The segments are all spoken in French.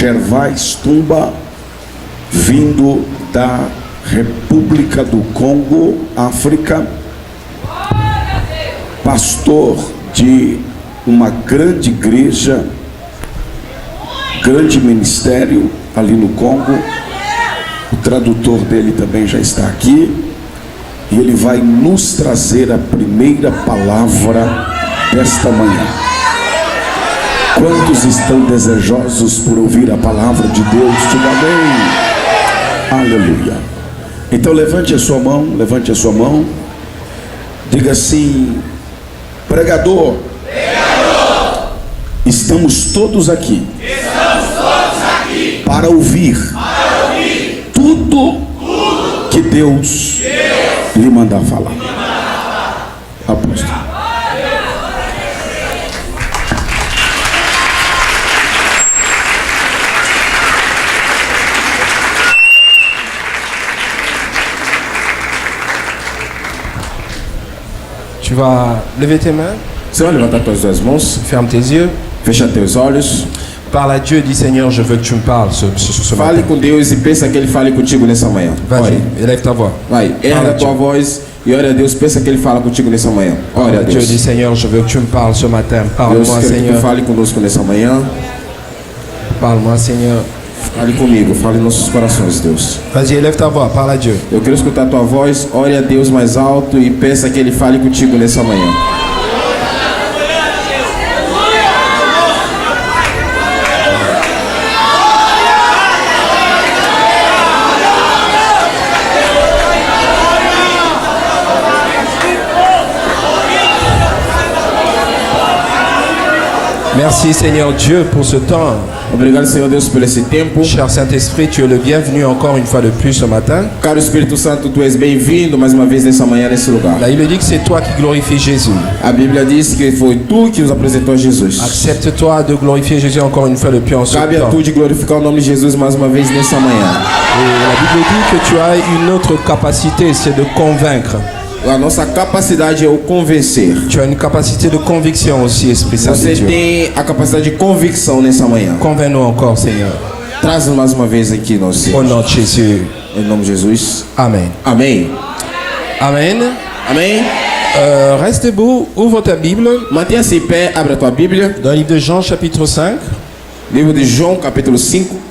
Gervais Tumba, vindo da República do Congo, África, pastor de uma grande igreja, grande ministério ali no Congo. O tradutor dele também já está aqui e ele vai nos trazer a primeira palavra desta manhã. Quantos estão desejosos por ouvir a palavra de Deus? Diga amém. Aleluia. Então levante a sua mão, diga assim: pregador, estamos todos aqui para ouvir tudo que Deus lhe mandar falar. Apóstolo. Tu vas lever tes mains. Você vai levantar tuas duas mãos. Ferme tes yeux. Fecha teus olhos. Parle à Dieu, dis Seigneur, je veux que tu me parles ce Fale matin. com Deus e pensa que Ele fale contigo nessa manhã. Vas-y, élève ta voix. Vai, erga a tua voz e ore a Deus. Pensa que Ele fala contigo nessa manhã. Ore a Dieu, Deus. dis Seigneur, je veux que tu me parles ce matin. Deus, Parle-moi, quero que tu Seigneur. fale conosco nessa manhã. Parle-moi, Seigneur. Fale comigo, fale em nossos corações, Deus. Vas-y, élève ta voix, parle à Dieu. Eu quero escutar a tua voz. Ore a Deus mais alto e peça que Ele fale contigo nessa manhã. Merci Seigneur Dieu pour ce temps. Obrigado, Senhor Deus, por esse tempo. Cher Saint-Esprit, tu es le bienvenu encore une fois de plus ce matin. Caro Espírito Santo, tu és bem-vindo mais uma vez nessa manhã, nesse lugar. Là, il dit que c'est toi qui glorifies Jésus. A Bíblia diz que foi tu que nos apresentou a Jesus. Accepte-toi de glorifier Jésus encore une fois de plus en ce Cabe a temps. tu de glorificar o nome de Jesus mais uma vez nessa manhã. Et la Bible dit que tu as une autre capacité, c'est de convaincre. A nossa capacidade é o convencer. Tu as une capacité de conviction aussi, Esprit Saint de Você Dieu. tem a capacidade de convicção nessa manhã. Convainc-nous encore, Seigneur. Traz-nos mais uma vez aqui, nosso Au Senhor. nom de Jésus. Em nome de Jesus. Amen. Amém. Amen. Amém. Reste debout, ouvre ta Bible. Mantenha-se em pé, abre a tua Bíblia. Dans le livre de Jean, chapitre 5. Livro de João, capítulo 5.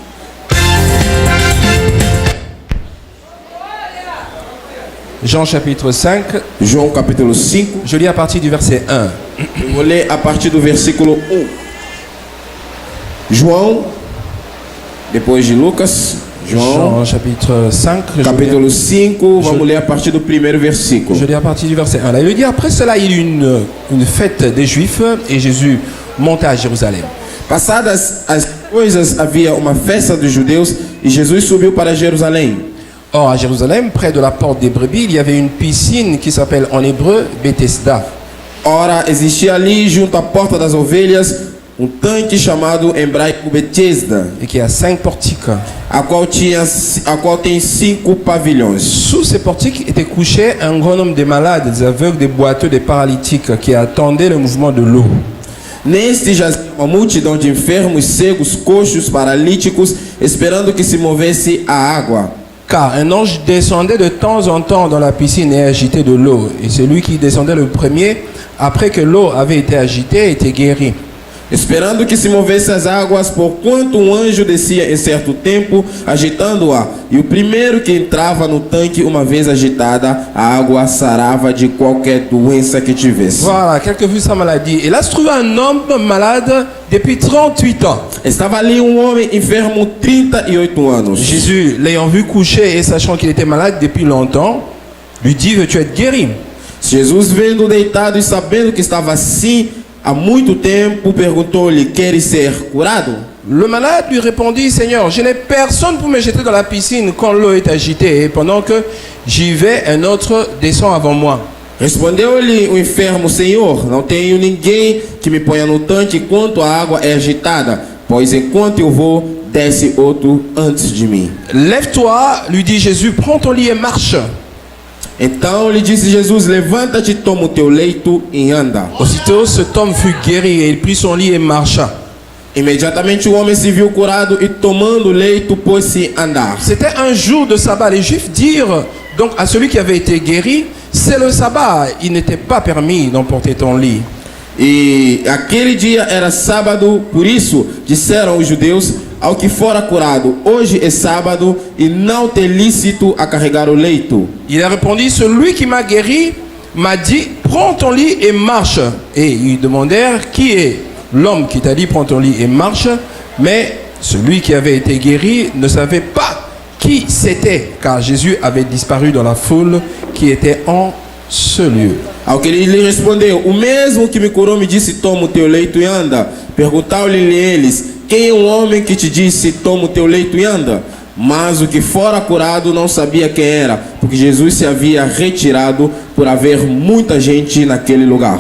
Jean, chapitre 5. João, capítulo 5. Je lis à partir du verset 1. Eu vou ler a partir do versículo 1. João, depois de Lucas. João, Jean, chapitre 5. capítulo 5. Vamos ler a partir do primeiro versículo. Je lis à partir du verset 1. Là, il dit, après cela, il y eut une fête des Juifs et Jésus monta à Jérusalem. Passadas as coisas, havia uma festa dos judeus e Jesus subiu para Jerusalém. Or, à Jérusalem, près de la porte des brebis, il y avait une piscine qui s'appelle en hébreu Bethesda. Ora, existia ali, junto à porta das ovelhas, tanque chamado em hebraico Betesda, Et qui a 5 portiques. a qual tem 5 pavilhões. Sous ces portiques était couché un grand nombre de malades, des aveugles, des boiteux, des paralytiques qui attendaient le mouvement de l'eau. Neste jazia uma multidão de enfermos, cegos, coxos, paralíticos, esperando que se movesse a água. Car un ange descendait de temps en temps dans la piscine et agitait de l'eau. Et celui qui descendait le premier, après que l'eau avait été agitée, était guéri. Esperando que se movesse as águas, porquanto anjo descia em certo tempo, agitando-a. E o primeiro que entrava no tanque, uma vez agitada, a água sarava de qualquer doença que tivesse. Voilà, quelqu'un a vu sa maladie. Et là se trouvait un homme malade depuis 38 ans. Estava ali homem enfermo, 38 anos. Jésus, l'ayant vu coucher et sachant qu'il était malade depuis longtemps, lui dit, veux-tu être guéri? Jesus, vendo deitado e sabendo que estava assim há muito tempo, perguntou-lhe, queres ser curado? Le malade lui répondit, Seigneur, je n'ai personne pour me jeter dans la piscine quand l'eau est agitée. Et pendant que j'y vais, un autre descend avant moi. Respondeu-lhe o enfermo, Senhor, não tenho ninguém que me ponha no tanque enquanto a água é agitada, pois enquanto eu vou, desce outro antes de mim. Lève-toi, lui dit Jésus, prends ton lit et marche. Então lhe disse Jesus, levanta-te, toma o teu leito e anda. Aussitôt, cet homme fut guéri et il prit son lit et marcha. Imediatamente o homem se viu curado e tomando o leito pôs-se a andar. C'était un jour de sabbat. Les Juifs dirent donc à celui qui avait été guéri, c'est le sabbat, il n'était pas permis d'emporter ton lit. E aquele dia era sábado, por isso disseram os judeus ao que fora curado: hoje é sábado e não te é lícito a carregar o leito. Il a répondu, celui qui m'a guéri m'a dit, prends ton lit et marche. Et ils lui demandèrent, qui est l'homme qui t'a dit, prends ton lit et marche? Mais celui qui avait été guéri ne savait pas qui c'était, car Jésus avait disparu dans la foule qui était en ce lieu. Ao que ele lhe respondeu: o mesmo que me curou me disse: toma o teu leito e anda. Perguntaram-lhe eles: quem é o homem que te disse: toma o teu leito e anda? Mas o que fora curado não sabia quem era, porque Jesus se havia retirado por haver muita gente naquele lugar.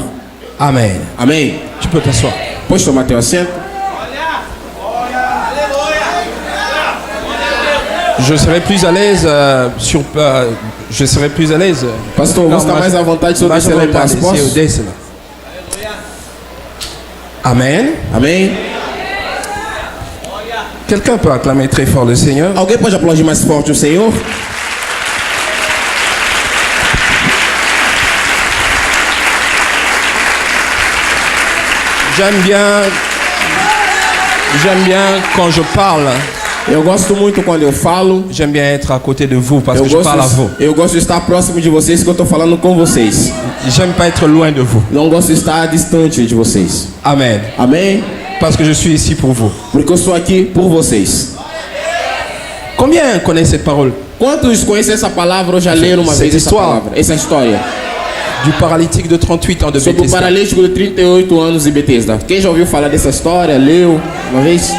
Amen. Amém? Tu peux t'asseoir. Pode tomar teu assento? Je serai plus à l'aise je serai plus à l'aise. Pastor, você está mais à vontade sobre esse passo? Posso? Amen. Amém? Quelqu'un peut acclamer très fort le Seigneur? Alguém pode aplaudir mais forte o Senhor? J'aime bien quand je parle. Eu gosto muito quando eu falo. J'aime bien être à côté de vous parce que je parle à vous. Eu gosto de estar próximo de vocês, que eu estou falando com vocês. J'aime pas être loin de vous. Não gosto de estar distante de vocês. Amen. Amém? Parce que je suis ici pour vous. Porque eu sou aqui por vocês. Combien connaissent cette parole? Quantos conhecem essa palavra ou já leram uma vez essa palavra? Essa história du paralytique de 38 ans de sobre o Bethesda. paralítico de 38 anos de Bethesda. Quem já ouviu falar dessa história? Leu uma vez?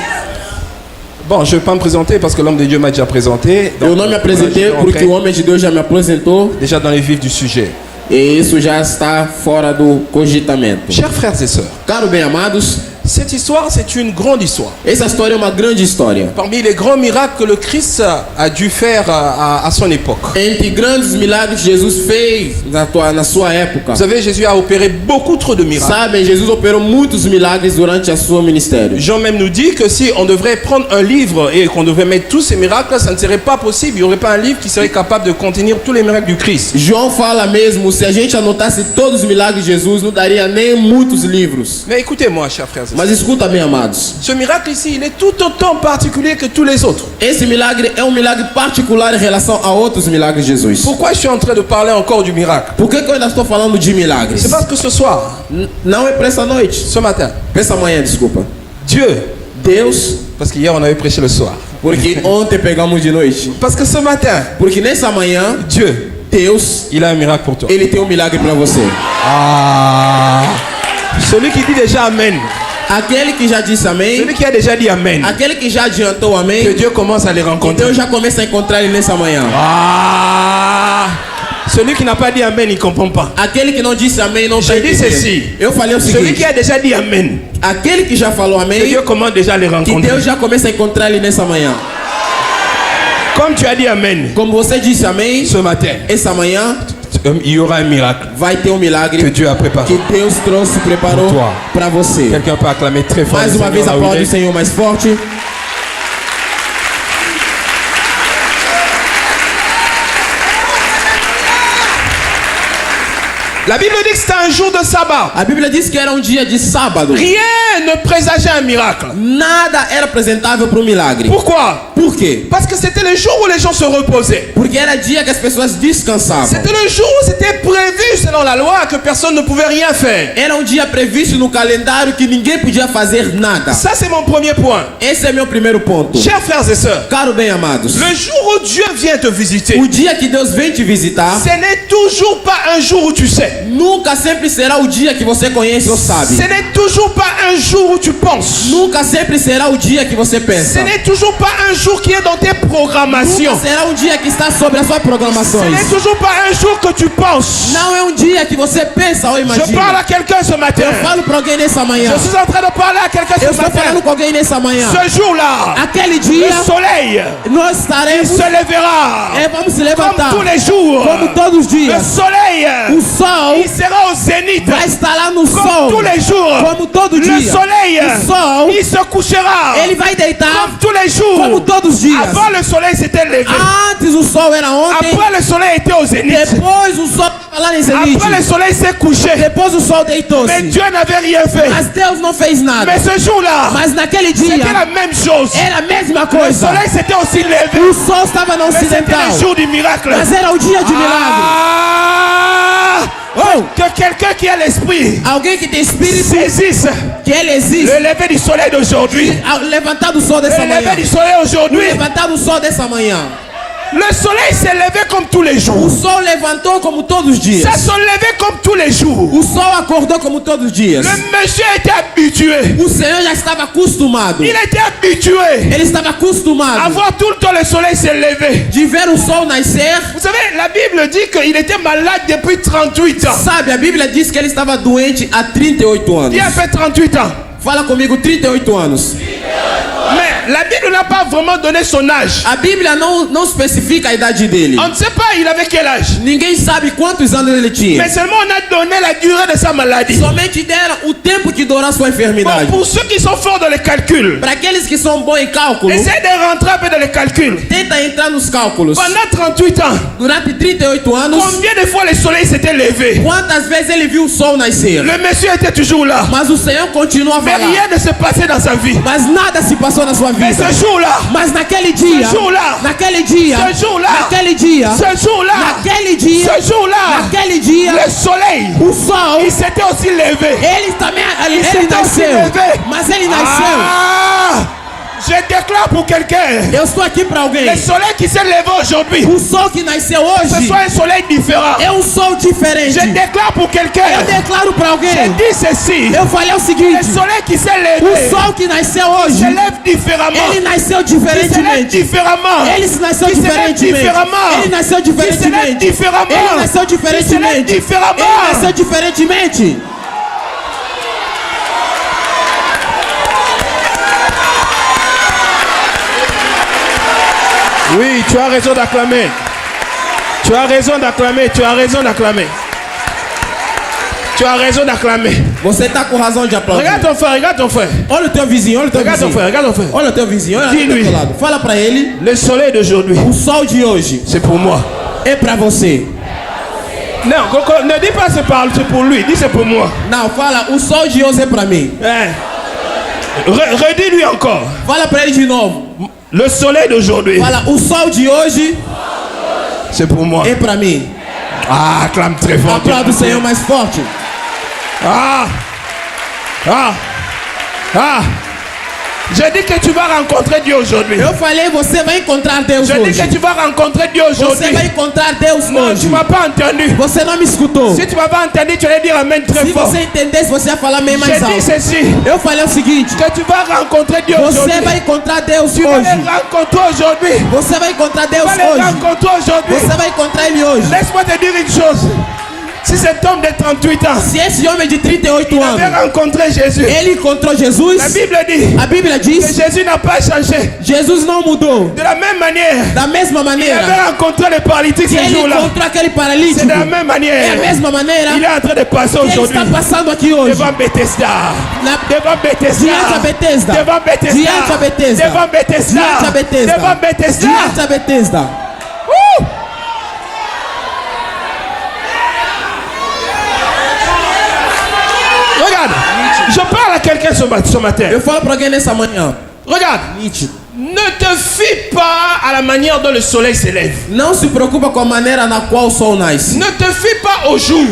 Bon, je ne vais pas me présenter parce que l'homme de Dieu m'a déjà présenté. Eu não me apresentei porque o homem de Deus já me apresentou. Déjà dans les vifs du sujet. E isso já está fora do cogitamento. Chers frères et sœurs, Caro bem amados, cette histoire, c'est une grande histoire. essa história é uma grande história. Parmi les grands miracles que le Christ a dû faire à son époque. Entre grandes milagres que Jesus fez na sua época. Vous savez, Jésus a opéré beaucoup trop de miracles. Sabem, Jesus operou muitos milagres durante a seu ministério. Jean même nous dit que si on devrait prendre un livre et qu'on devrait mettre tous ces miracles, ça ne serait pas possible. Il n'y aurait pas un livre qui serait capable de contenir tous les miracles du Christ. João fala mesmo, se a gente anotasse todos os milagres de Jesus, não daria nem muitos livros. Mais écoutez-moi, chers frères et sœurs. Mas escuta bem, amados. Ce miracle ici, il est tout autant particulier que tous les autres. Esse milagre é milagre particular em relação a outros milagres de Jesus. Pourquoi je suis en train de parler encore du miracle? Por que eu ainda estou falando de milagres? C'est parce que ce soir, Não é para essa noite. ce matin, Para essa manhã, desculpa. Dieu, Deus, parce qu'hier on avait prêché le soir. porque ontem pegamos de noite. Parce que ce matin, Porque nessa manhã, Dieu, Deus, il a un miracle pour toi. ele tem milagre para você. Ah, celui qui dit déjà Amen, Aquele que já disse amém, celui qui a déjà dit Amen, aquele que já adiantou que amém, Dieu commence à les que rencontrer. Deus já começa a encontrar ele nessa manhã. Ah, celui qui n'a pas dit Amen, il ne comprend pas. Aquele que não disse amém não está Je dis entendendo. ceci. Eu falei o Celui qui seguinte: a déjà dit Amen, aquele que já falou que amém, Dieu commence déjà à les que rencontrer. Deus já começa a encontrar ele nessa manhã. Comme tu as dit Amen, Como você disse amém, ce matin, essa manhã il y aura un miracle vai ter milagre que Dieu a préparé. que Deus trouxe, preparou Pour toi. para você. Quelqu'un peut acclamer très fort. Mais le uma Seigneur vez là où il aplaude o est. Senhor mais forte. La Bible dit que c'était un jour de sabbat. A Bíblia diz que era dia de sábado. Rien ne présageait un miracle. Nada era apresentável para milagre. Pourquoi? Por quê? Parce que c'était le jour où les gens se reposaient. Porque era dia que as pessoas descansavam. C'était le jour où c'était prévu selon la loi que personne ne pouvait rien faire. Era dia previsto no calendário que ninguém podia fazer nada. Ça c'est mon premier point. Esse é meu primeiro ponto. Chers frères et sœurs, Caro bem amados, le jour où Dieu vient te visiter, o dia que Deus vem te visitar, ce n'est toujours pas un jour où tu sais. nunca sempre será o dia que você conhece ou sabe. Ce n'est toujours pas un jour où tu penses. Nunca sempre será o dia que você Ce pensa. n'est toujours pas un jour qui est dans tes programmations. Nunca será dia que está sobre as suas Ce programações. n'est toujours pas un jour que tu penses. Não é dia que você pensa ou Je parle imagina. à quelqu'un ce matin. Eu falo para alguém nessa manhã. Je suis en train de parler à quelqu'un Eu ce estou matin. falando com alguém nessa manhã. Ce jour-là, Aquele dia, le soleil nós estaremos, se lèvera. vamos se Comme levantar. tous les jours. Como todos os Le dias. soleil, O sol il sera au zénith. vai estar lá no Comme sol. tous les jours. Como todo Le dia. soleil, o sol, il se couchera ele vai deitar comme tous les jours. como todos os dias. Avant le soleil s'était levé. Antes o sol era ontem, Après le soleil était au zénith. depois o sol estava lá em zenite. Après le soleil s'est couché. Depois o sol Mais deitou-se. Dieu n'avait rien fait. Mas Deus não fez nada. Mais ce jour-là, Mas naquele dia c'était la même chose. era a mesma Le coisa. soleil s'était aussi levé. O sol estava no Mais c'était ocidental, le jour du miracle. mas era o dia de milagre. Ah! Oh, Que quelqu'un qui a l'esprit alguém que tem espírito, saisisse que ele existe. le lever du soleil d'aujourd'hui. Ao levantar do sol Le dessa manhã. lever du soleil No aujourd'hui. levantar do sol dessa manhã. Le soleil s'est levé comme tous les O jours. sol levantou como todos os dias. Ça se levait comme tous les jours. O sol acordou como todos os dias. Le monsieur était habitué. O Senhor já estava acostumado. Il était habitué Ele estava à acostumado voir tout le temps le soleil se lever. de ver o sol nascer. Vous savez, la Bible dit qu'il était malade depuis 38 ans. Sabe, a Bíblia diz que ele estava doente há 38 anos. Il a fait 38 ans. Fala comigo, 38 anos. Mais la Bible n'a pas vraiment donné son âge. A Bíblia não especifica a idade dele. On ne sait pas il avait quel âge. Ninguém sabe quantos anos ele tinha. Mais seulement on a donné la durée de sa maladie. Somente deram o tempo que durou a sua Bon, enfermidade. pour ceux qui sont forts dans les calculs, Para aqueles que são bons em cálculo, essayez de rentrer un peu dans les calculs. tenta entrar nos cálculos. Pendant 38 ans, Durante 38 anos, combien de fois le soleil s'était levé? quantas vezes ele viu o sol nascer? Le monsieur était toujours là. Mas o Senhor continua a Mais falar. rien ne se passait dans sa vie. Mas nada se passou na sua Mais vida. ce jour-là, Mas naquele dia, Ce jour-là, naquele dia, ce jour-là, naquele dia, ce jour-là, naquele dia, ce jour-là, naquele dia, le soleil, o sol, il s'était aussi levé. ele também, ele s'était aussi nasceu. levé. Mas ele nasceu. Ah, je déclare pour quelqu'un, Eu estou aqui para alguém. le soleil qui s'est levé aujourd'hui, O sol que nasceu ce hoje soit un soleil différent. é um sol diferente. Je déclare pour quelqu'un, Eu declaro para je alguém. dis ceci, Eu falei o le seguinte: soleil qui s'est o levé sol que nasceu se hoje, lève différemment. ele nasceu Il se lève diferentemente. différemment. Ele se nasceu Il se lève diferentemente. différemment. Ele nasceu Il se lève diferentemente. différemment. Ele nasceu Il se lève diferentemente. différemment. Ele nasceu diferentemente. Oui, tu as raison d'acclamer. Tu as raison d'acclamer. Tu as raison d'acclamer. Tu as raison d'acclamer. Você está com razão de aplaudir. Regarde ton frère, regarde ton frère. Olha o teu vizinho, olha o teu Regarde ton vizinho. frère, regarde ton frère. Olha o teu vizinho, olha Dis-lui. do teu lado. Fala para ele, Le soleil d'aujourd'hui, o sol de hoje c'est pour moi. é para você. Non, Coco, ne dis pas c'est pour lui, dis c'est pour moi. Não, fala, o sol de hoje é para mim. Hein? Redis-lui encore. Fala para ele de novo. Le soleil d'aujourd'hui, Fala, o sol de hoje c'est pour moi. é para mim. Ah, acclame très fort. Aplauda o Senhor mais forte. Ah, ah, ah. Je dis que tu vas rencontrer Dieu aujourd'hui. Eu falei, você vai encontrar Deus Je dis hoje. que tu vas rencontrer Dieu Você aujourd'hui. vai encontrar Deus Non, hoje. tu m'as pas entendu. Você não me escutou. Si tu m'avais entendu, tu allais dire Amen très Se fort. você entendesse, você ia falar bem mais J'ai dit alto. ceci, Eu falei o seguinte: que tu vas rencontrer Dieu você aujourd'hui. vai encontrar Deus Tu vas hoje. les rencontrer aujourd'hui. Você vai encontrar Tu Deus vas les hoje. rencontrer aujourd'hui. Você vai encontrar Ele hoje. Laisse-moi te dire une chose. Si cet homme de 38 ans Se esse homem de 38 avait anos, rencontré Jésus, ele encontrou Jesus, la Bible dit a Bíblia que diz, Jésus n'a pas changé. Jesus não mudou. De la même manière, Da mesma il maneira avait rencontré les paralytiques que ce ele jour-là. encontrou aquele C'est paralítico, de la même é a manière. mesma maneira Il est en train de passer que ele aujourd'hui está passando aqui hoje. devant Bethesda. Na- Devant Bethesda. Diante a Bethesda. Devant Bethesda. Diante a Bethesda. Devant Bethesda. Diante a Bethesda. Devant Bethesda. Diante a Bethesda. Ouh! Regarde, je parle à quelqu'un ce matin. Eu falo para alguém nessa manhã. Regarde, Nítido. ne te fie pas à la manière dont le soleil s'élève. Não se preocupa com a maneira na qual o sol nasce. Ne te fie pas au jour.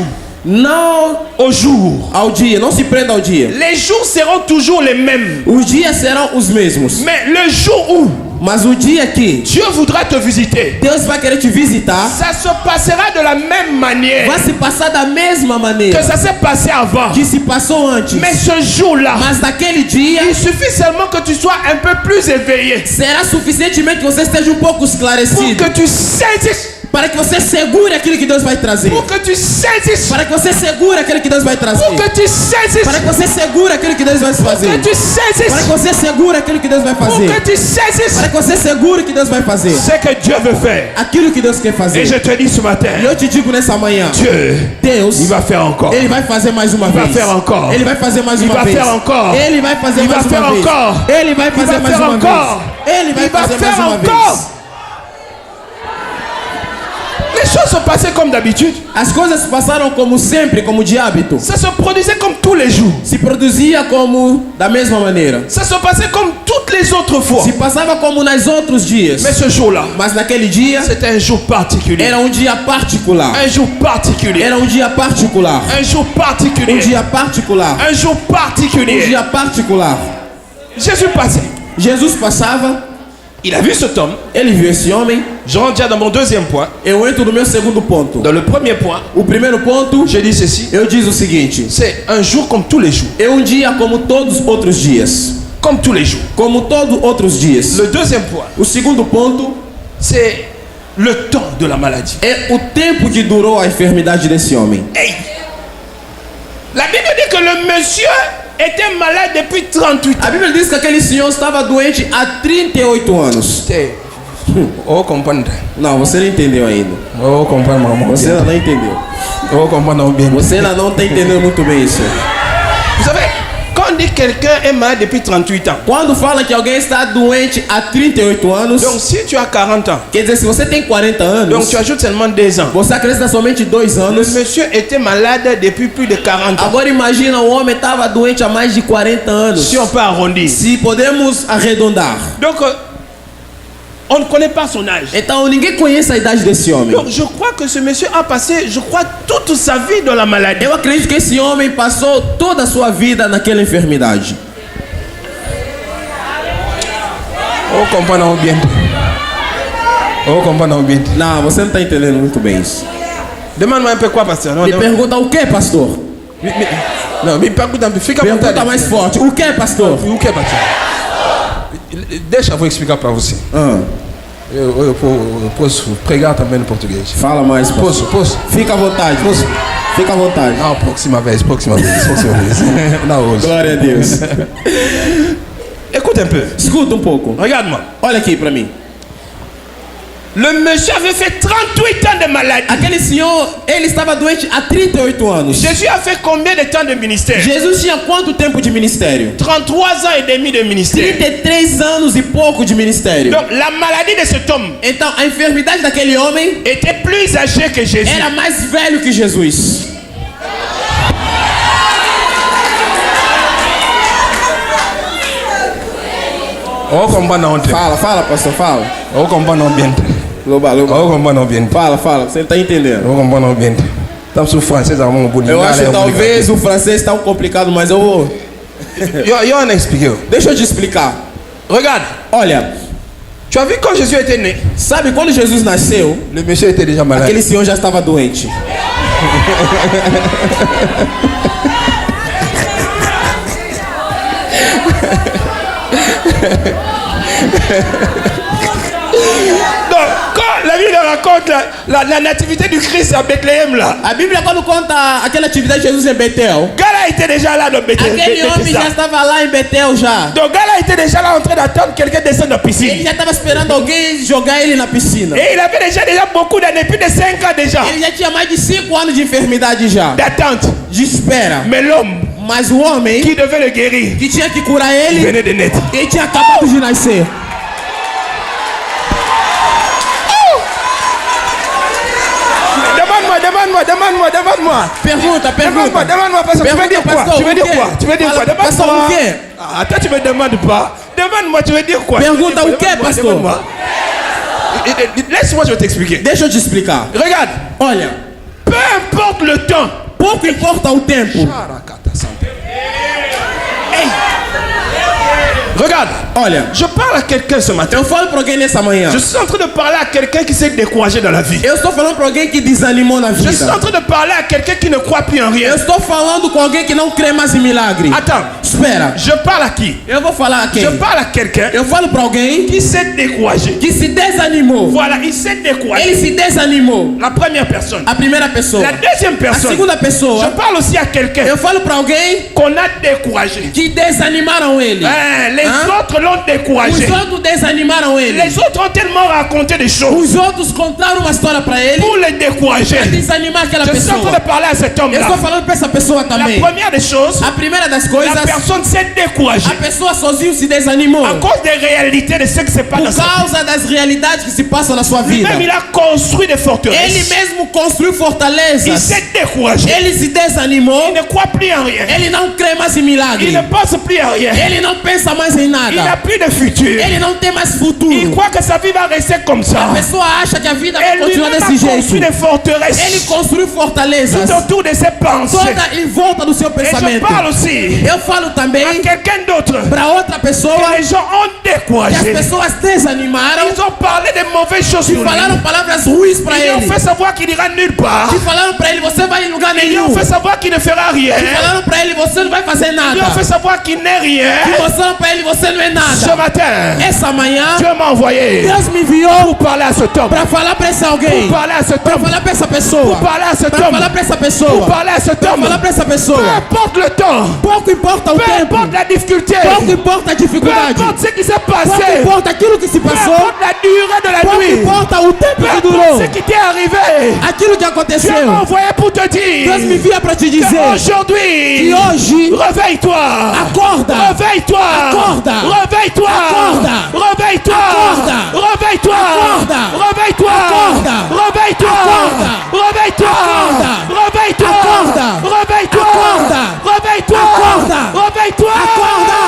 Não Au jour. ao dia. Não se prenda ao dia. Les jours seront toujours les mêmes. Os dias serão os mesmos. Mais le jour où Mas o dia que Dieu voudra te visiter, Deus vai querer te visitar, ça se passera de la même manière vai se passar da mesma que maneira ça s'est passé avant. que se passou antes. Mais ce jour-là, Mas naquele dia il suffit seulement que tu sois un peu plus éveillé será suficientemente que você esteja um pouco pour esclarecido que tu saisisses Para que você segure aquilo que Deus vai trazer. Pour que tu saisisses. Para que você segure aquilo que Deus vai trazer. Pour que tu saisisses. Para que você segure aquilo que Deus vai fazer. Pour que tu saisisses. Para que você segure aquilo que Deus vai Pour fazer. que tu saisisses. Para que você segure o que Deus vai fazer. Ce que Dieu veut faire. Aquilo que Deus quer fazer. Et je te dis ce matin. E eu te digo nessa manhã. Dieu. Deus. Il va faire encore. Ele vai fazer mais uma vez. Il va faire encore. Ele vai fazer mais uma vez. Il va faire encore. Ele vai fazer Il mais va faire uma vez. encore. Ele vai fazer Il va mais faire uma encore. vez. Ele vai Il va fazer mais faire uma encore. vez. Les choses sont passées comme d'habitude. As coisas se passaram como sempre, como de hábito. Ça se produisait comme tous les jours. Se produzia como da mesma maneira. Ça se passait comme toutes les autres fois. Se passava como nos outros dias. Mais ce jour-là, Mas naquele dia c'était un jour particulier. era dia particular. Un jour particulier. Era dia particular. Un jour particulier. Dia particular. Un jour particulier. Dia particular. Jésus passait. Jesus passava. Il a vu cet homme. Ele viu esse homem. Je rentre déjà dans mon deuxième point. Eu entro no meu segundo ponto. Dans le premier point, O primeiro ponto, je dis ceci. eu diz o seguinte: C'est un jour comme tous les jours. é dia como todos os outros dias. Comme tous les jours. Como todos os outros dias. Le deuxième point, O segundo ponto c'est le temps de la maladie. é o tempo que durou a enfermidade desse homem. Hey. La Bible dit que le monsieur était malade depuis 38 ans. A Bíblia diz que aquele senhor estava doente há 38 anos. Oh, comprendre. Não, você não entendeu ainda. Oh, comprendre, maman. Você ainda não entendeu. Oh, comprendre bien. Você ainda não está entendendo muito bem isso. Vous savez, quand on dit que quelqu'un est malade depuis 38 ans, Quando fala que alguém está doente há 38 anos, donc si tu as 40 ans, quer dizer, se você tem 40 anos, donc tu ajoutes seulement 2 ans. você acrescenta somente 2 Le anos. monsieur était malade depuis plus de 40 ans. Agora imagina, o homem estava doente há mais de 40 anos. Si on peut arrondir. Se podemos arredondar. Donc, on ne connaît pas son âge. Então ninguém conhece a idade desse homem. Donc, je crois que ce monsieur a passé, je crois, toute sa vie dans la maladie. Eu acredito que esse homem passou toda a sua vida naquela enfermidade. Oh, comprendre bien. Oh, comprendre bien. Não, você não está entendendo muito bem isso. Demande-moi un peu quoi, pasteur. Non, Me non. pergunta o que, pastor? Non, me pergunte un peu. Fica à Pergunta vontade. mais forte. O que, pastor? O que, pastor? Deixa eu explicar para você. Eu posso pregar também no português. Fala mais, pastor. Posso? Fica à vontade. Fica à vontade. Não, próxima vez. Não, hoje. Glória a Deus. Écoute un peu. Escuta um pouco. Regarde-moi. Olha aqui para mim. Le monsieur avait fait 38 ans de maladie. Aquele senhor, ele estava doente há 38 anos. Jésus a fait combien de temps de ministère? Jesus tinha quanto tempo de ministério? 33 ans et demi de ministère. 33 anos e pouco de ministério. Donc la maladie de cet homme Então, a enfermidade daquele homem était plus âgée que Jésus. era mais velho que Jesus. Oh, comprendre honte. Fala, pastor, fala. Oh, comprendre bien. Loba. Oh, comprendre bien. Fala, você não está entendendo. Oh, comprendre bien. Estamos sur francês, amor, bonito. Eu acho que talvez o francês está um complicado, mas eu vou... Eu não expliquei. Deixa eu te explicar. Regarde. Olha, Tu as vu quand Jésus était né? sabe quando Jesus nasceu, Le monsieur était déjà malade. aquele senhor já estava doente. Donc, quand la Bible raconte la nativité du Christ à Bethléem là, A Bíblia quando conta aquela atividade de Jesus em Betel, Gala était déjà là dans Bethléem. aquele homem já estava lá em Betel já. Donc Gala était déjà là en train d'attendre quelqu'un descendre dans la Ele piscine. já estava esperando alguém jogar ele na piscina. Et il avait déjà beaucoup d'années, plus de 5 ans déjà Ele já tinha mais de 5 anos de enfermidade já. d'attente. De espera. Mais l'homme Mas o homem qui devait le guérir que tinha que curar ele, venait de naître. ele tinha acabado de nascer. Demande-moi. Pergunta. Demande-moi, pasteur. Tu veux dire quoi? Pastor, Tu veux o dire quê? quoi? Tu veux dire quoi? Fala, pastor, o Demande-moi. quê? Ah, toi, tu me demandes pas. Demande-moi, tu veux dire quoi? Pergunta o quê, Demande-moi, pastor? demande-moi. Laisse-moi, je vais t'expliquer. Deixa eu te explicar. Regarde, Olha, peu importe le temps. pouco importa o tempo. Hey. Regarde, Olha, Je parle à quelqu'un ce matin. eu falo para alguém nessa manhã. Je suis en train de parler à quelqu'un qui s'est découragé dans la vie. Eu estou falando para alguém que desanimou na Je suis en vida. train de parler à quelqu'un qui ne croit plus en rien. Eu estou falando com alguém que não crê mais em milagre. Attends, Espera, je parle à qui? eu vou falar a quem? Je parle à quelqu'un Eu falo para alguém qui s'est découragé. que se desanimou. Voilà, il s'est découragé. Ele se desanimou. La première personne. A primeira pessoa. La deuxième A personne. segunda Je pessoa. parle aussi à quelqu'un Eu falo para alguém qu'on a découragé. que desanimaram ele. Les Hein? autres l'ont Os découragé. outros desanimaram ele. Les autres ont tellement raconté des choses Os outros contaram uma história para ele pour le décourager. para desanimar aquela Je suis en train pessoa. de parler à cet Eu homme-là. estou falando para essa pessoa La também. première des choses, A primeira das la coisas, personne s'est découragée a pessoa sozinho se desanimou à cause des réalités de ce qui se passe dans por sa vie. causa das realidades que se passam na sua vida. Même il a construit des Ele forteresses. mesmo construiu Il fortalezas. s'est découragé. Ele se desanimou. Il ne croit plus en rien. Ele não crê mais em milagre. Il ne pense plus en rien. Ele não pensa mais em Il n'a nada. plus de futur. Ele não tem mais Il futuro. croit que sa vie va rester comme ça. A pessoa acha que a vida vai Et continuar lui-même a desse construit jeito. des forteresses Ele construiu fortalezas tout autour de ses pensées. toda em volta do seu Et je pensamento. parle aussi Eu falo à também quelqu'un d'autre. para outra pessoa Que les gens ont que as découragé. pessoas desanimaram Ils ont parlé de mauvaises choses e sur lui. falaram palavras ruins para Ils ont ele. fait savoir qu'il ira nulle part. Que falaram para ele, você vai em lugar Ils nenhum. ont fait savoir qu'il ne fera rien. Que falaram para ele, você não vai fazer Ils ont nada. fait savoir qu'il n'est rien. Que mostraram para ele, você não é Ce nada. matin, Essa manhã, Dieu m'a envoyé Deus me enviou pour parler à cet homme. para falar para esse alguém. Pour parler à cet Para homme. falar para essa pessoa. Pour parler à cet Para homme. falar para essa Pour pessoa. parler à cet Para homme. falar para essa Peu pessoa. importe le temps. Pouco importa o Peu tempo. importe la difficulté. Pouco importa a Peu dificuldade. importe ce qui s'est Pouco passé. importa aquilo que se Peu passou. importe la durée de la Pouco nuit. importa o tempo Peu que importe durou. ce qui t'est arrivé. Aquilo que Dieu aconteceu. m'a envoyé pour te Deus me dire envia para te que dizer aujourd'hui, que hoje, réveille-toi. acorda. Réveille-toi. Acorda. Réveille-toi. Acorda. Réveille-toi. Acorda. Réveille-toi. Acorda. Réveille-toi. Acorda. Réveille-toi. Acorda. Réveille-toi. Acorda. Réveille-toi. Acorda. Réveille-toi. Acorda. Réveille-toi. Acorda. Réveille-toi. Acorda.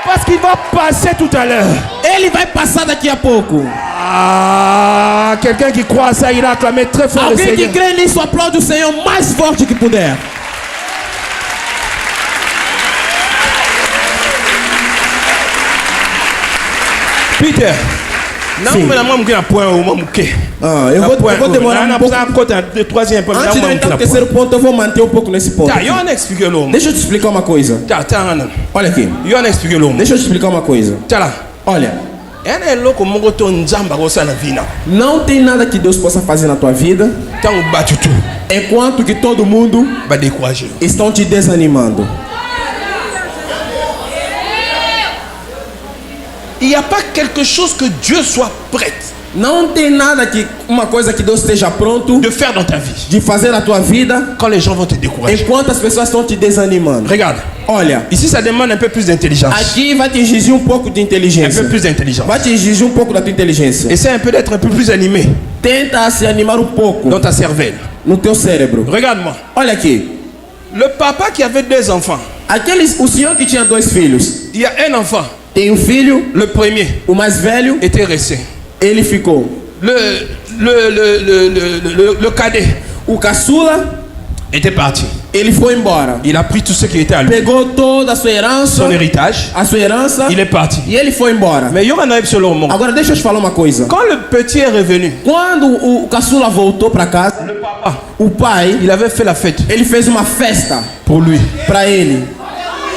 Parce qu'il va passer tout à l'heure. Ele vai passar daqui a pouco. Ah, quelqu'un qui croit à ça, il a acclamé très fort le Alguém que Seigneur. crê nisso, aplaude o Senhor mais forte que puder. Peter, Sim. não me na point au moment que. Ah, eu vou demorar um pouco. De troisième point. Antes de eu entrar no terceiro ponto, eu vou manter um pouco nesse ponto. Tá, eu não expliquei l'homme. Deixa eu te explicar uma coisa. Tá, não. Olha aqui. Eu não expliquei l'homme. Deixa eu te explicar uma coisa. Tá lá. Olha, É louco mongo to nzamba gosa na vida. não tem nada que Deus possa fazer na tua vida Então bate tu. enquanto que todo mundo Vai décourager. estão te desanimando. Il n'y a pas quelque chose que Dieu soit prêt Não tem nada que uma coisa que Deus esteja pronto de faire dans ta vie de fazer na tua vida quand les gens vont te décourager. enquanto as pessoas estão te desanimando. Regarde, Olha, ici ça demande un peu plus d'intelligence. aqui vai te exigir um pouco de Un inteligência. peu plus d'intelligence. Vai te exigir um pouco da tua inteligência. Essaie un peu d'être un peu plus animé Tenta se animar um pouco dans ta cervelle. no teu cérebro. Regarde-moi. Olha aqui. Le papa qui avait 2 enfants, O senhor que tinha 2 filhos. il y a un enfant. Tem um filho, Le premier o mais velho, était resté. ele ficou. Le cadet O caçula, était parti. ele foi embora. Il a pris tout ce qui était à lui. Pegou toda a sua herança, Son héritage. a sua herança, Il est parti. e ele foi embora. Mais il y aura un œil sur le moment. Agora deixa eu te falar uma coisa. Quand le petit est revenu, Quando o caçula voltou para casa, o pai, il avait fait la fête ele fez uma festa pour lui. para ele.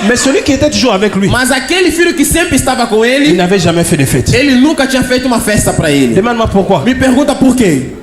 Mais celui qui était toujours avec lui, Mas aquele filho que sempre estava com il ele, n'avait jamais fait de fête. ele nunca tinha feito uma festa para ele. Demande-moi pourquoi. Me pergunta por quê?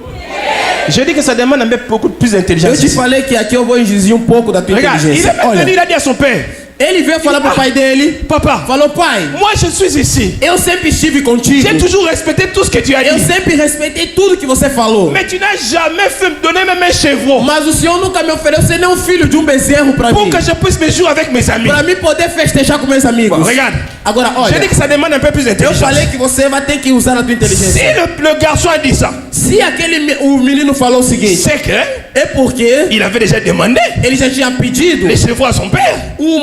J'ai dit que ça demande un peu beaucoup plus Eu d'intelligence. te ici. falei que aqui eu vou exigir um pouco da tua Regarde, il est inteligência. maintenant Olha, venu, il a dit à son père, ele veio falar pro pai dele, papa, falou, pai, moi je suis ici. eu sempre estive contigo. J'ai toujours respecté tout ce que tu as Eu dit. sempre respeitei tudo que você falou. Mais tu n'as jamais fait me donner même un chevreau Mas o senhor nunca me ofereceu nem um filho de um bezerro para pour mim. que je puisse me jouer avec mes amis. Para mim poder festejar com meus amigos. Bon, regarde, Agora, j'ai olha, dit que ça demande un peu plus eu d'intelligence. falei que você vai ter que usar a tua Si inteligência. le garçon a dit ça, Se o menino falou o seguinte, c'est que é porque il avait déjà demandé ele já tinha pedido les chevaux à son père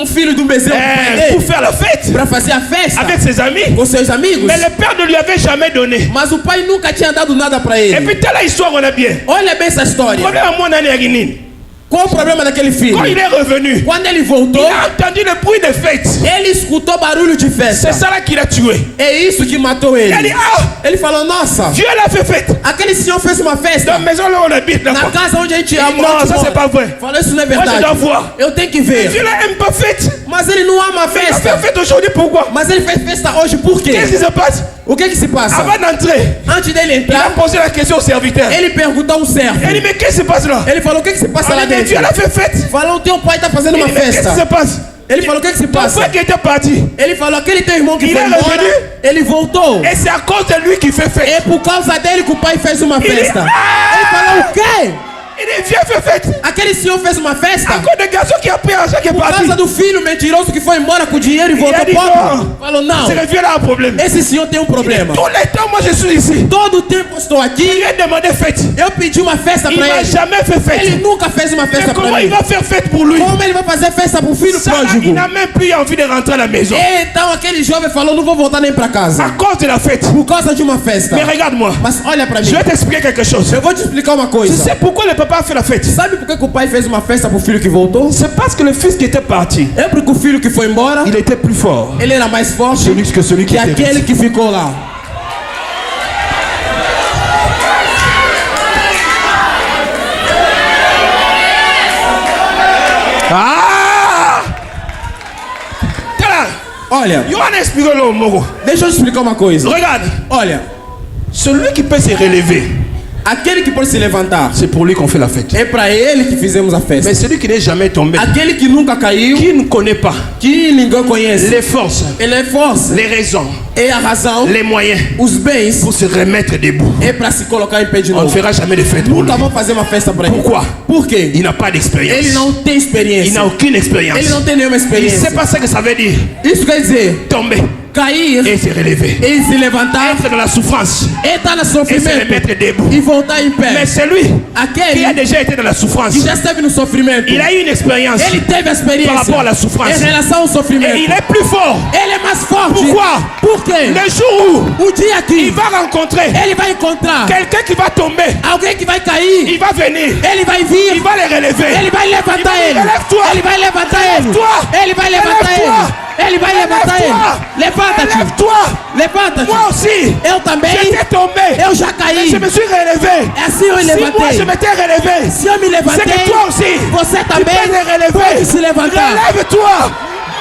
filho de um bezerro pro pai pour dele faire la fête para fazer a festa avec ses amis. com seus amigos. Mais le père ne lui avait jamais donné. Mas o pai nunca tinha dado nada para Et ele. puis telle histoire on a bien. Olha bem essa Le história. problème à mon année à Guinée. Qual o problema daquele filho? Quand il est revenu, Quando ele voltou, il a entendu le bruit de fête. ele escutou barulho de festa. C'est ça là qui l'a tué. É isso que matou Il a ele. dit, ah, Ele falou, nossa, Dieu l'a fait fête. aquele senhor fez uma Dans festa la maison là où on habite là. na casa onde a gente Não, mora. ça c'est pas vrai. Falou, isso não é Moi je dois verdade. voir. Eu tenho que Dieu ver. là aime pas fête. Mas ele não ama a Il a fait festa. fête aujourd'hui, pourquoi? Mas ele fez festa hoje por quê? Qu'est-ce qui se passe? O que se passa? Avant d'entrer, Antes dele il a entrar, posé la question au serviteur. ele perguntou a um servo. Il dit, mais qu'est-ce qui se passe là? Ele falou, o que se passa On lá dit, mais dentro? Dieu l'a fait fête. Falou, teu pai tá fazendo Il uma dit, mais qu'est-ce qui se festa. passe? Ele falou, o que se Ton passa? frère qui était parti. Ele falou, aquele teu irmão que Il foi est embora, revenu. ele voltou. Et c'est à cause de lui qu'il fait fête. É por causa dele que o pai fez uma Ele- festa. Ah! Ele falou, o quê? Il dit, viens faire fête. Aquele senhor fez uma festa? À cause de garçon qui a pris l'argent qui est Por parti. causa do filho mentiroso que foi embora com o dinheiro e Il a voltou dit pobre? non. Falou, não. C'est que Dieu là a un problème. Esse senhor tem um problema. Tout le temps, moi je suis ici. Todo o tempo eu estou Il aqui. lui a demandé fête. Eu pedi uma festa Il pra n'a ele. jamais fait Ele fête. nunca fez uma Mais festa comment pra il mim. va faire fête pour lui? Como ele vai fazer festa pro filho Ça, là, il pródigo? n'a même plus envie de rentrer à la maison. Então aquele jovem falou, não vou voltar nem pra À casa. cause de la fête. Por causa de uma festa. Mais regarde-moi. Mas olha pra mim. Je vais t'expliquer quelque chose. Eu vou te explicar uma Tu coisa. sais pourquoi le papa a fait la fête? Sabe por que o pai fez uma festa pro filho que voltou? C'est parce que le fils qui était parti, É porque o filho que foi embora, il était plus fort ele era mais forte que celui qui que était aquele resté. que ficou lá. Ah! Cara, Olha, eu vou expliquer le mot. deixa eu te explicar uma coisa. Regarde, Olha, celui qui peut se relever, aquele que pode se levantar, c'est pour lui qu'on fait la fête. é pra ele que fizemos a festa. Mais celui qui n'est jamais tombé, Aquele que nunca caiu, qui ne connaît pas que ninguém conhece, les forces, ele é força, les raisons, é a razão, les moyens os bens, pour se remettre debout, é pra se colocar em pé de on ne novo. fera jamais de fête pour lui. Nunca vão fazer uma festa pra ele. Pourquoi? Por quê? Il n'a pas d'expérience. Ele não tem Il experiência. n'a aucune expérience. Ele não tem nenhuma Il ne experiência. sait pas ce que ça veut dire. Isso quer dizer, Tomber cair et se relever. e se levantar, Être dans la souffrance estar no et se sofrimento remettre debout. e voltar em pé. Mais celui qui a Aquele déjà été dans la souffrance, que já esteve no sofrimento, il a eu une expérience ele teve a par experiência rapport à la souffrance. em relação ao Et sofrimento. il est plus fort. Ele é mais forte. Pourquoi? Por quê? Le jour où O dia que il va rencontrer ele vai encontrar quelqu'un qui va tomber, alguém que vai cair, il va venir, ele vai vir, il va les relever. ele vai levantar ele. Relève-toi. Ele vai levantar ele. Relève-toi. Ele vai levantar ele. Relève-toi. Ele vai levantar ele. Levanta-te. Lève-toi. Levanta-te. Moi aussi, Eu também. j'étais tombé. Eu já Mais caí. je me suis relevé. É assim eu Si moi levantei. je m'étais relevé, Se eu me c'est levantei, que toi aussi, você tu também peux te relever. pode se levantar. Relève-toi.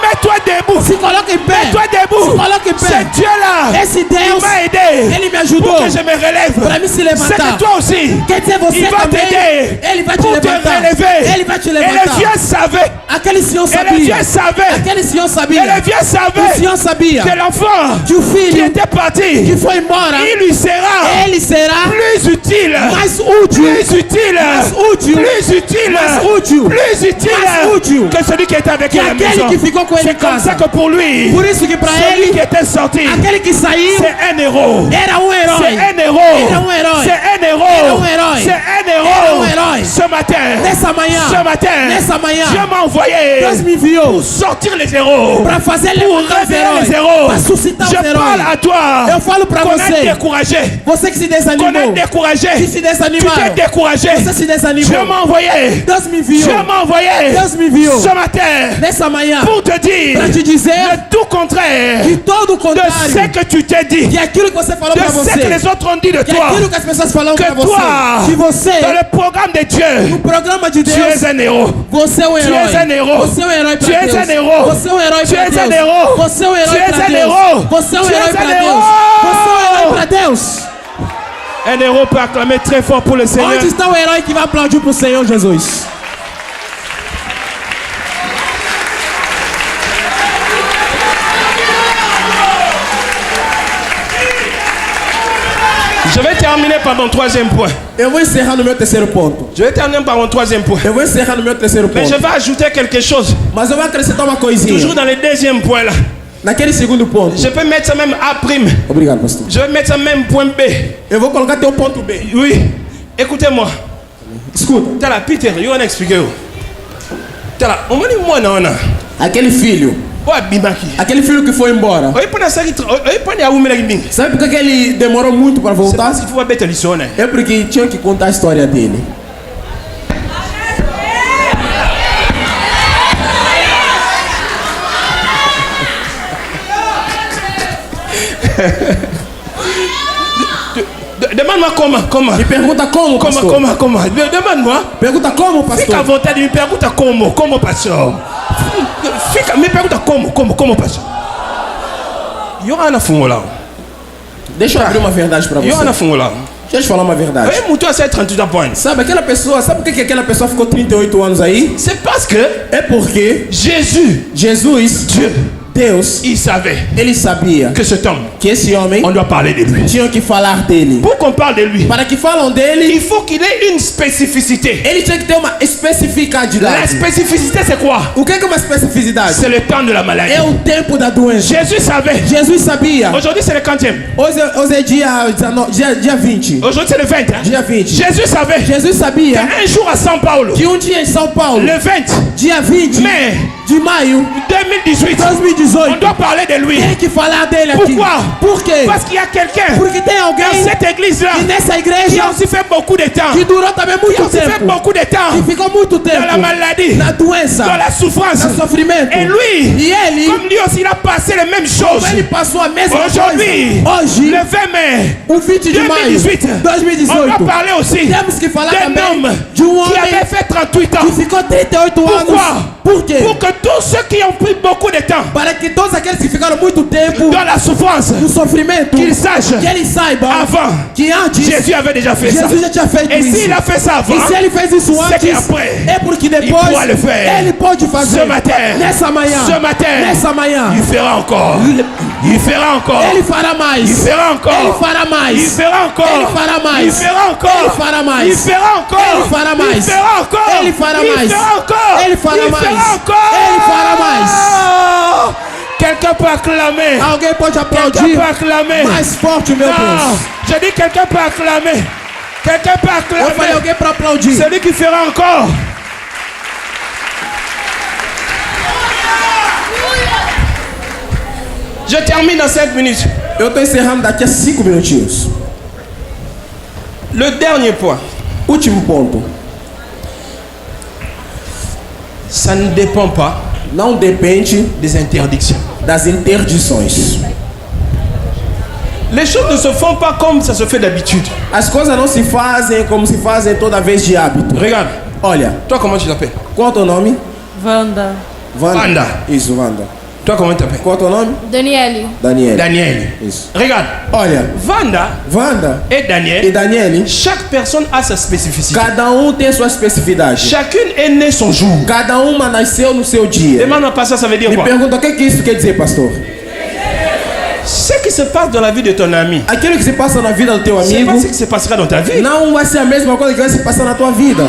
Mets-toi debout. Se coloca em pé. Mets-toi debout. Se coloca em pé. C'est Dieu là. Esse Il Deus, m'a aidé ele me pour ajudou que je me relève. para me se C'est levantar. que toi aussi, Quer dizer, você il va também, t'aider ele vai te pour te levantar. relever. Ele vai te Et le levantar. vieux savait, Aquele senhor et le sabia. vieux savait, Aquele senhor et sabia. le vieux O savait senhor sabia que l'enfant que o qui filho était parti, que foi embora, il lui sera ele será plus utile, mais útil, plus utile, mais útil, plus utile, mais útil, plus utile mais útil que celui qui était avec que lui à la aquele maison. que ficou com ele em C'est comme ça casa. que pour lui, Por isso que para celui qui ele, était sorti, aquele que saiu c'est un héros. era um C'est herói. un héros. Era um herói. C'est un héros. Era um herói. C'est un Era héros. um herói. Ce matin, Nessa manhã, ce matin, nessa manhã, Dieu m'a envoyé Deus me enviou pour sortir les héros, para fazer pour levantar os réveiller les heróis, héros. para suscitar Je os parle heróis. à toi. Eu falo para Qu'on est você, découragé. você que se Qu'on est desanimou, découragé. que se Tu t'es desanimaram, découragé. você se Dieu desanimou. m'a envoyé. Deus me Dieu enviou m'a envoyé Deus me enviou ce matin nessa manhã pour te dire para te dizer le tout contraire que todo o de contrário, ce que tu t'es dit, que aquilo que você falou de para ce você, que les autres ont dit de que toi, aquilo que as pessoas falam que para toi, você, que você, dans le programme de no Dieu, programa de tu Deus, es un héros. você é um Tu herói. és um herói. Você é um herói Tu para és Deus. um herói. Você é um herói Tu para és um Deus. herói. Você é um Tu herói és para um Deus. herói. Você é um Tu herói és para um Deus. herói. Você é um herói para Deus. Un héros peut acclamer très fort pour le Seigneur. Onde está o herói que vai aplaudir para o Senhor Jesus? Je vais terminer par mon troisième point. Eu vou encerrar no meu terceiro ponto. Je vais terminer par mon troisième point. Eu vou encerrar no meu terceiro Mais je ponto. vais ajouter quelque chose. Mas eu vou acrescentar uma Toujours coisinha. dans le deuxième point là. Naquele segundo ponto. Je peux mettre ça même A'. Obrigado, pastor. Je vais mettre ça même point B. Eu vou colocar teu ponto B. Oui. Écoutez-moi. Escuta. T'as la Peter, eu vou expliquer. T'as la. On m'a dit moi non. Aquele filho. Oi bimaki. Aquele filho que foi embora. Oi pona ça qui. Oi pona a umela bim. Sabe por que ele demorou muito para C'est voltar? parce qu'il faut pas bête lição, né? É porque tinha que contar a história dele. Demande-moi comment. Me pergunta como, pastor. Comment. Demande-moi. Pergunta como, Fica à pastor. vontade, me pergunta como, pastor. Me pergunta como, pastor. Yohana Fungola. Deixa eu abrir uma verdade para você. Yohana Fungola. Deixa eu te falar uma verdade. Aí mutou a 38 points. Sabe aquela pessoa, sabe por que aquela pessoa ficou 38 anos aí? C'est parce que É porque Jesus, Jesus, Deus, il savait ele sabia que cet homme, que esse homem on doit parler de lui. tinha que falar dele. Pour qu'on parle de lui, Para que falam dele, il faut qu'il ait une spécificité. ele tinha que ter uma La especificidade. spécificité, c'est quoi? O que é uma especificidade? C'est le temps de la maladie. É o tempo da doença. Jésus savait. Jesus sabia. Aujourd'hui, c'est le 40e. Hoje é dia 19, dia 20. Aujourd'hui, c'est le 20. Hein? Dia 20. Jésus savait Jesus sabia qu'un jour à São Paulo, que dia em São Paulo, le 20 dia 20 mai de maio 2018, 2018, on doit parler de lui. tem que falar dele aqui. Pourquoi? Por quê? Parce qu'il y a quelqu'un Porque tem dans alguém cette église-là que nessa qui a igreja aussi fait beaucoup de temps. que durou também Qui a muito aussi fait tempo. beaucoup de temps Que ficou muito dans la tempo maladie, na doença, dans la souffrance. no sofrimento. Et lui, E ele, comme lui aussi, il a passé les mêmes choses. como ele passou a mesma Aujourd'hui, coisa. Hoje, le 20 mai o 20 de maio 2018, on 2018, va parler aussi temos que falar d'un também homme de um qui homem avait fait 38 ans. que ficou 38 Pourquoi? anos. Por quê? Pour que tous ceux qui ont pris beaucoup de temps Para que todos aqueles que ficaram muito tempo dans la souffrance, no sofrimento, qu'ils sachent que eles saibam avant, que antes Jésus avait déjà fait ça. Jesus já tinha feito Et isso. s'il a fait ça avant, E se ele fez isso c'est antes, qu'après, é porque il depois pourra le faire. ele pode fazer. Ce matin, Nessa manhã, ce matin, nessa manhã, il fera encore. Il fera encore. ele fará mais. Il fera encore. Ele fará mais. Il fera encore. Ele fará mais. Il fera encore. Ele fará mais. Il fera encore. Ele fará mais. Il fera encore. Ele fará Il mais. fera encore. Ele fará Il mais. fera encore. Ele fará mais. Quelqu'un peut acclamer. Alguém pode Quelqu'un aplaudir peut acclamer. mais forte, meu Non, Deus. je dis quelqu'un peut acclamer. Quelqu'un peut Eu falei acclamer. alguém para aplaudir. Celui qui fera encore. Je termine dans 5 minutes. Eu estou encerrando daqui a 5 minutinhos. Le dernier point, Último ponto. ça ne dépend pas Não depende des interdictions. das interdições. Les choses ne se font pas comme ça se fait d'habitude. As coisas não se fazem como se fazem toda vez de hábito. Regarde, Olha, toi comment tu t'appelles? qual é o teu nome? Wanda. Wanda. Isso, Wanda. Toi comment tu t'appelles? Qual é o teu nome? Daniele. Daniel. Daniel. Isso. Regarde, Olha, Wanda Wanda et e Daniel, Daniele, chaque personne a sa spécificité. cada tem sua especificidade. Chacune est née son jour. Cada uma nasceu no seu dia. Demande-moi pas ça, ça veut dire Me quoi? pergunta o que isso quer dizer, pastor? Ce qui se passe dans la vie de ton ami, Aquilo que se passa na vida do teu c'est amigo pas ce qui se passera dans ta vie. não vai ser a mesma coisa que vai se passar na tua vida.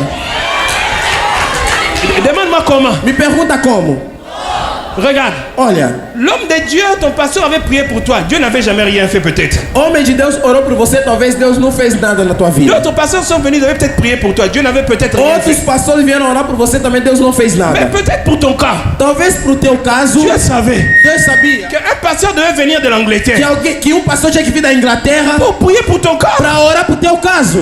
Demande-moi comment. Me pergunta como? Regarde, Olha, l'homme de Dieu, ton pasteur avait prié pour toi. Dieu n'avait jamais rien fait peut-être. homem de Deus orou por você, talvez Deus não fez nada na tua vida. D'autres pasteurs sont venus, ils avaient peut-être prié pour toi. Dieu n'avait peut-être rien Outros fait. pastores vieram orar por você, também Deus não fez Mais nada. peut-être pour ton cas, Talvez pro teu caso, Dieu savait Deus sabia qu'un pasteur devait venir de l'Angleterre que pastor tinha que vir da Inglaterra pour prier pour ton cas. para orar pro teu caso.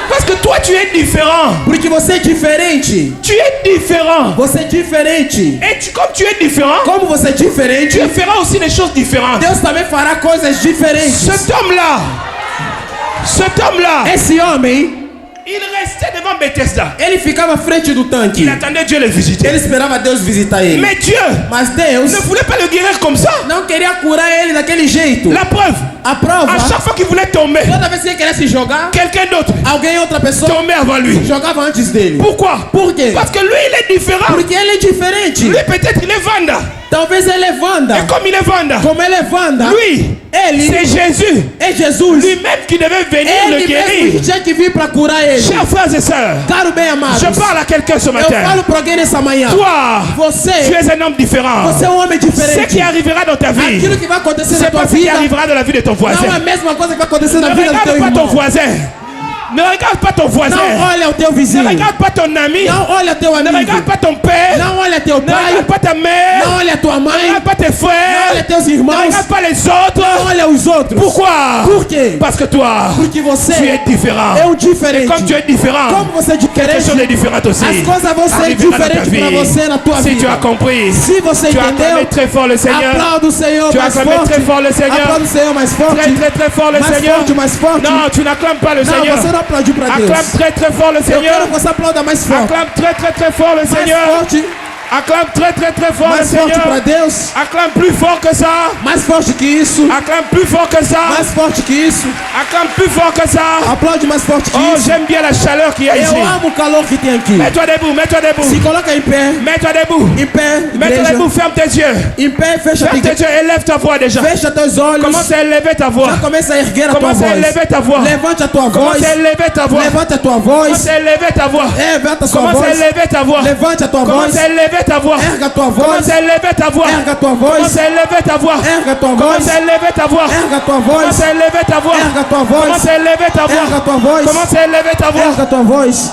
Parce que toi, tu es différent. Porque você é diferente. Tu es différent. Você é diferente. Et comme tu es différent, Como você é diferente, Dieu fera aussi des choses différentes. Deus também fará coisas diferentes. Cet homme-là, Esse homem, il restait devant Bethesda. ele ficava à frente do tanque. Il attendait Dieu le visiter. Ele esperava Deus visitar ele. Mais Dieu Mas Deus ne voulait pas le guérir comme ça. não queria curar ele daquele jeito. La preuve, A prova, à chaque fois qu'il voulait tomber, toda vez que ele queria se jogar, quelqu'un d'autre alguém, outra pessoa, tombait avant lui. jogava antes dele. Pourquoi? Por quê? Parce que lui, il est différent. Porque ele é diferente. Lui, peut-être, il est Vanda. Talvez ele é Wanda. Et comme il est Vanda, Como ele é Wanda, lui, ele c'est Jésus é Jesus. lui-même qui devait venir le Ele mesmo guérir. que tinha que vir para curar ele. Chers frères et sœurs, Caro bem amados, je parle à quelqu'un ce eu matin. falo para alguém nessa manhã. Toi, tu Você es un homme différent. é um homem Ce diferente. qui arrivera dans ta vie, Aquilo que vai acontecer na c'est tua pas ce qui vida arrivera dans la vie de ton não é a voisin. mesma coisa que vai acontecer Ne na vida do teu regarde pas ton irmão. voisin. Ne regarde pas ton voisin. Não olha o teu vizinho. Ne regarde pas ton ami. Não olha teu Ne amigo. regarde pas ton père. Não olha teu Ne pai. regarde pas ta mère. Não olha tua Ne mãe. regarde pas tes Não frères. olha teus Ne irmãos. regarde pas les autres. Não olha os outros. Pourquoi? Por quê? Parce que toi, Porque você tu es différent. é um Et diferente. comme tu es différent, Como você é quelque chose diferente, de différent aussi. as coisas vão ser arrivera dans ta diferentes para vie. você na tua Si tu vida. as compris, Se você tu as acclamé entendeu, très fort le Seigneur. aplauda o Senhor Tu as mais acclamé forte. très fort le Seigneur. Aplauda o Senhor mais forte. Très très très fort le Mais Seigneur. forte, mais forte. Non, tu n'acclames pas le Não, Seigneur. você não aplaudiu para Deus. Acclame très très fort le Eu Seigneur. quero que você aplauda mais forte. Acclame très très très fort le Mais Seigneur. forte. Acclame très très très fort le Mais forte para Seigneur. Deus. Acclame plus fort que ça. Mais forte que isso. Acclame plus fort que ça. Mais forte que isso. Acclame plus fort que ça. Aplaude mais forte que Oh, isso. j'aime bien la chaleur qu'il y a ici. Eu amo o calor que tem aqui. Mets-toi debout, mets-toi Se debout. coloca em pé. Mets-toi debout. Em pé, Mets-toi igreja. debout, ferme tes yeux. Em pé, fecha Ferme tes yeux, élève ta voix déjà. Fecha teus olhos. Commence à élever ta voix. Já começa a erguer a tua Commence à voz. élever ta voix. Levante a tua voz. Commence à élever ta voix. Levante a tua Commence voz. à élever ta voix. Levanta a sua Commence à voz. élever ta voix. Levante a tua voz. Commence à élever ta voix. Erga a tua voz. Commence à élever ta voix. Erga a tua voz. Commence à élever ta voix. Erga a tua voz. Commence à élever ta voix. Erga a tua voz. Commence à élever ta voix. Erga a tua voz. Commence à élever ta voix. Erga a tua voz. Commence à élever ta voix. Erga a tua voz.